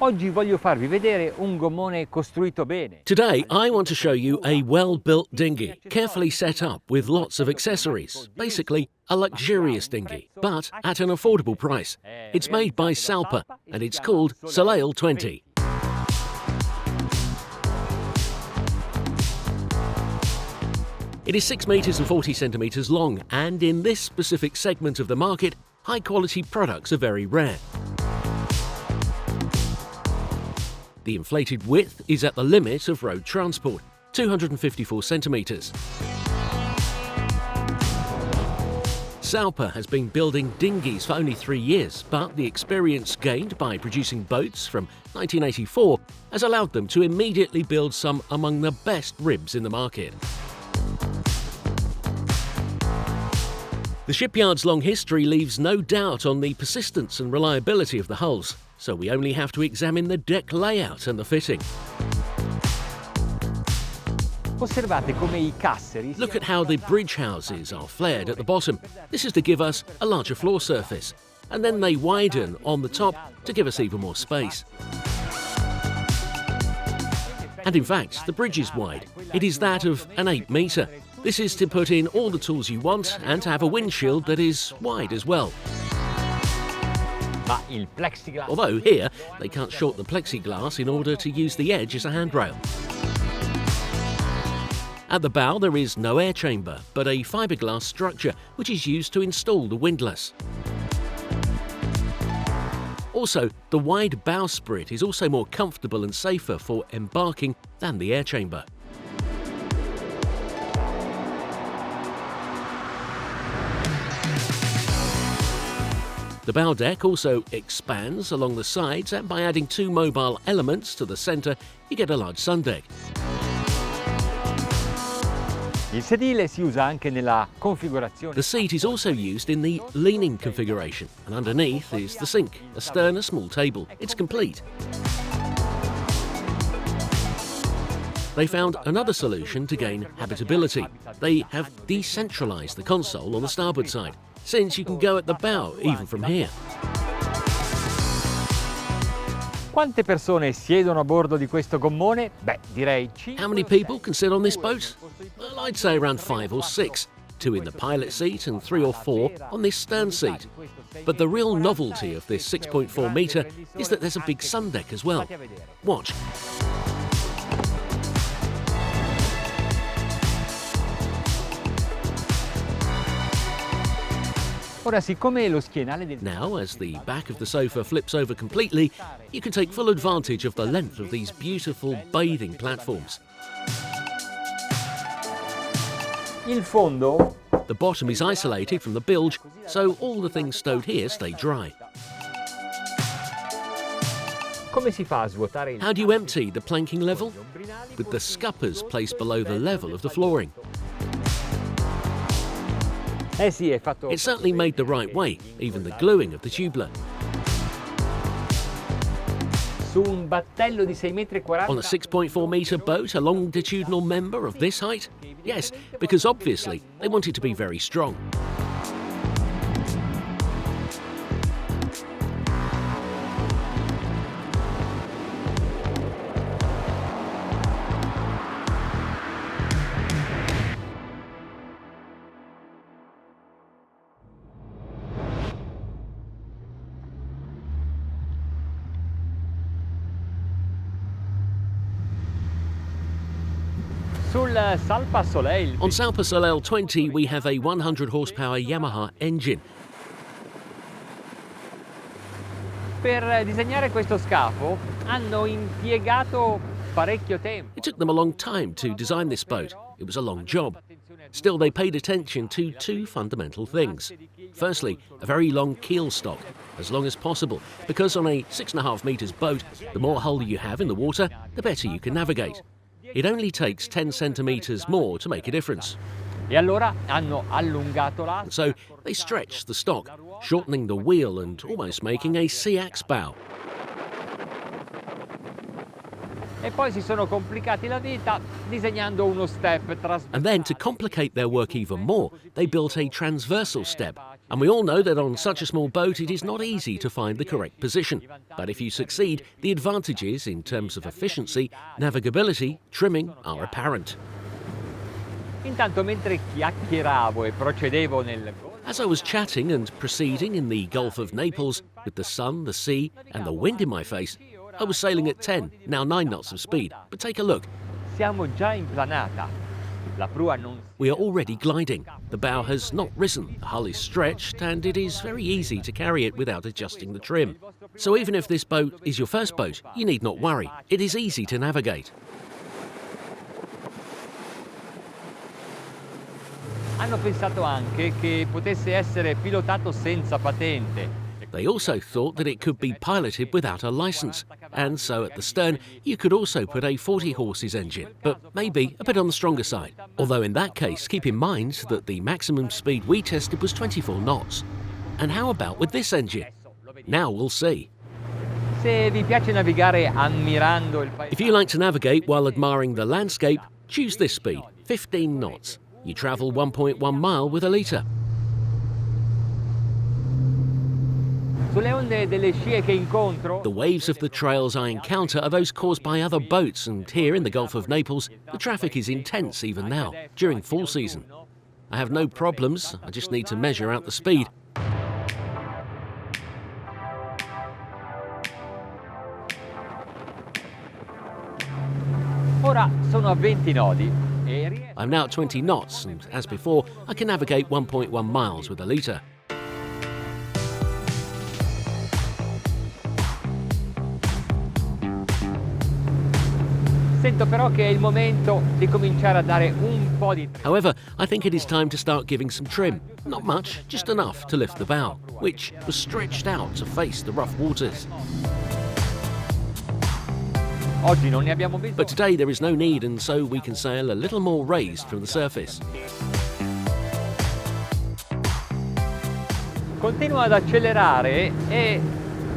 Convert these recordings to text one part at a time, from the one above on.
Oggi voglio farvi vedere un gommone costruito bene. Today, I want to show you a well-built dinghy, carefully set up with lots of accessories. Basically, a luxurious dinghy, but at an affordable price. It's made by Salpa, and it's called Soleil 20. It is 6 meters and 40 centimeters long, and in this specific segment of the market, high-quality products are very rare. The inflated width is at the limit of road transport, 254 centimeters. Salpa has been building dinghies for only 3 years, but the experience gained by producing boats from 1984 has allowed them to immediately build some among the best ribs in the market. The shipyard's long history leaves no doubt on the persistence and reliability of the hulls, so we only have to examine the deck layout and the fitting. Osservate come I casseri. Look at how the bridge houses are flared at the bottom. This is to give us a larger floor surface, and then they widen on the top to give us even more space. And in fact, the bridge is wide. It is that of an 8 metre. This is to put in all the tools you want and to have a windshield that is wide as well. Although here, they cut short the plexiglass in order to use the edge as a handrail. At the bow there is no air chamber, but a fiberglass structure which is used to install the windlass. Also, the wide bowsprit is also more comfortable and safer for embarking than the air chamber. The bow deck also expands along the sides, and by adding 2 mobile elements to the centre, you get a large sun deck. Il sedile si usa anche nella configurazione. The seat is also used in the leaning configuration, and underneath is the sink, a stern, a small table. It's complete. They found another solution to gain habitability. They have decentralised the console on the starboard side, since you can go at the bow even from here. Quante persone siedono a bordo di questo gommone? Beh, direi 5. How many people can sit on this boat? Well, I'd say around 5 or 6. 2 in the pilot seat and 3 or 4 on this stern seat. But the real novelty of this 6.4 metre is that there's a big sun deck as well. Watch. Ora, siccome lo schienale del... Now, as the back of the sofa flips over completely, you can take full advantage of the length of these beautiful bathing platforms. Il fondo. The bottom is isolated from the bilge, so all the things stowed here stay dry. Come si fa a svuotare il... How do you empty the planking level? With the scuppers placed below the level of the flooring. Sì, è fatto... It's certainly made the right way, even the gluing of the tubular. Su un battello di 6,40 metri. On a 6.4 metre boat, a longitudinal member of this height? Yes, because obviously they want it to be very strong. Sul Salpa Soleil. On Salpa Soleil 20 we have a 100 horsepower Yamaha engine. Per disegnare questo scafo hanno impiegato parecchio tempo. It took them a long time to design this boat. It was a long job. Still, they paid attention to 2 fundamental things. Firstly, a very long keel stock, as long as possible, because on a 6.5 metres boat, the more hull you have in the water, the better you can navigate. It only takes 10 centimetres more to make a difference. E allora hanno allungato la... So they stretched the stock, shortening the wheel and almost making a sea-axe bow. E poi si sono complicati la vita disegnando uno step And then, to complicate their work even more, they built a transversal step, And we all know that on such a small boat it is not easy to find the correct position. But if you succeed, the advantages in terms of efficiency, navigability, trimming are apparent. Intanto mentre chiacchieravo e procedevo nel As I was chatting and proceeding in the Gulf of Naples, with the sun, the sea and the wind in my face, I was sailing at 10, now 9 knots of speed. But take a look. siamo già in planata. La prua non We are already gliding. The bow has not risen, the hull is stretched, and it is very easy to carry it without adjusting the trim. So even if this boat is your first boat, you need not worry. It is easy to navigate. Hanno pensato anche che potesse essere pilotato senza patente. They also thought that it could be piloted without a license, and so at the stern you could also put a 40 horses engine, but maybe a bit on the stronger side. Although in that case, keep in mind that the maximum speed we tested was 24 knots. And how about with this engine? Now we'll see. Se vi piace navigare ammirando il If you like to navigate while admiring the landscape, choose this speed, 15 knots. You travel 1.1 mile with a litre. Sulle onde delle scie che incontro, The waves of the trails I encounter are those caused by other boats, and here in the Gulf of Naples, the traffic is intense even now, during fall season. I have no problems, I just need to measure out the speed. ora sono a 20 nodi e riesco I'm now at 20 knots, and as before, I can navigate 1.1 miles with a litre. Sento però che è il momento di cominciare a dare un po' di However, I think it is time to start giving some trim. Not much, just enough to lift the bow, which was stretched out to face the rough waters. Oggi non ne abbiamo bisogno. But today there is no need, and so we can sail a little more raised from the surface. Continuo ad accelerare e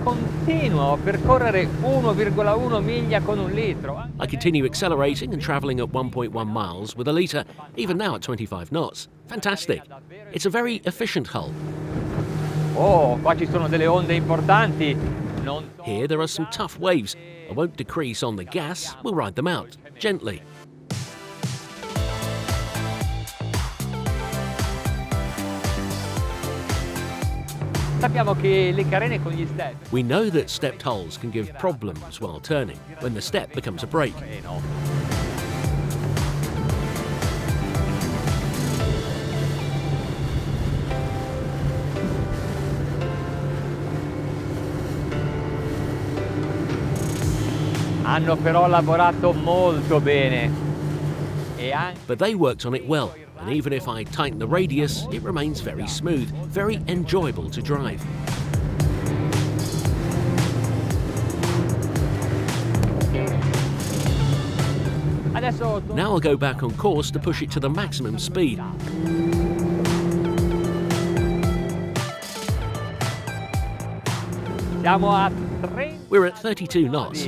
continuo a percorrere 1,1 miglia con un litro. I continue accelerating and travelling at 1.1 miles with a litre, even now at 25 knots. Fantastic. It's a very efficient hull. Oh, qua ci sono delle onde importanti. Non Here there are some tough waves. I won't decrease on the gas, we'll ride them out, gently. sappiamo che le carene con gli step. We know that stepped hulls can give problems while turning, when the step becomes a brake. Hanno però lavorato molto bene. E anche But they worked on it well, and even if I tighten the radius, it remains very smooth, very enjoyable to drive. adesso Now I'll go back on course to push it to the maximum speed. siamo a 30. We're at 32 knots.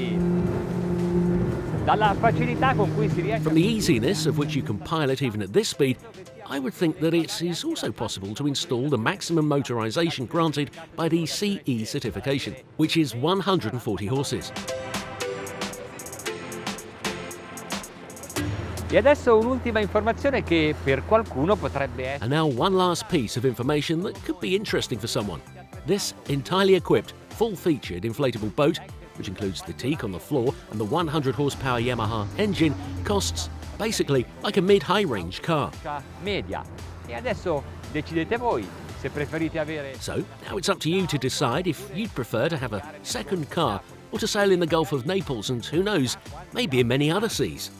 Dalla facilità con cui si riesce From the easiness of which you can pilot even at this speed, I would think that it is also possible to install the maximum motorization granted by the CE certification, which is 140 horses. E adesso un'ultima informazione che per qualcuno potrebbe essere. And now one last piece of information that could be interesting for someone. This entirely equipped, full-featured inflatable boat, which includes the teak on the floor and the 100 horsepower Yamaha engine, costs basically like a mid-high range car. Media. E adesso decidete voi se preferite avere. So now it's up to you to decide if you'd prefer to have a second car or to sail in the Gulf of Naples and, who knows, maybe in many other seas.